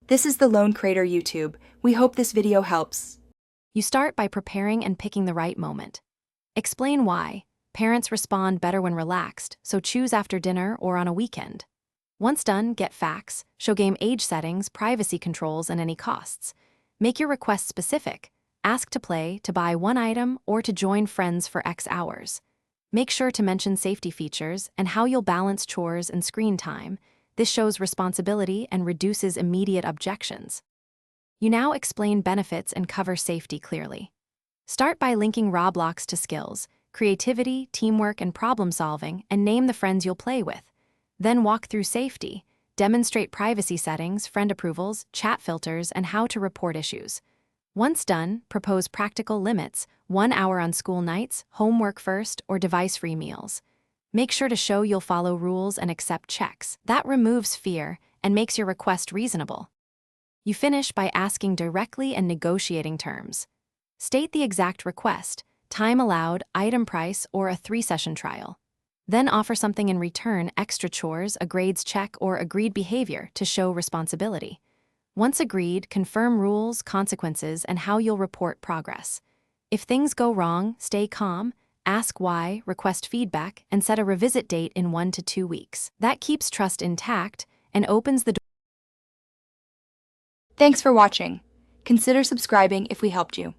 This is the Lone Creator YouTube. We hope this video helps. You start by preparing and picking the right moment. Explain why. Parents respond better when relaxed, so choose after dinner or on a weekend. Once done, get facts, show game age settings, privacy controls, and any costs. Make your request specific. Ask to play, to buy one item, or to join friends for X hours. Make sure to mention safety features and how you'll balance chores and screen time. This shows responsibility and reduces immediate objections. You now explain benefits and cover safety clearly. Start by linking Roblox to skills, creativity, teamwork, and problem-solving, and name the friends you'll play with. Then walk through safety, demonstrate privacy settings, friend approvals, chat filters, and how to report issues. Once done, propose practical limits, 1 hour on school nights, homework first, or device-free meals. Make sure to show you'll follow rules and accept checks. That removes fear and makes your request reasonable. You finish by asking directly and negotiating terms. State the exact request, time allowed, item price, or a 3-session trial. Then offer something in return, extra chores, a grades check, or agreed behavior to show responsibility. Once agreed, confirm rules, consequences, and how you'll report progress. If things go wrong, stay calm, ask why, request feedback, and set a revisit date in 1 to 2 weeks. That keeps trust intact and opens the door. Thanks for watching. Consider subscribing if we helped you.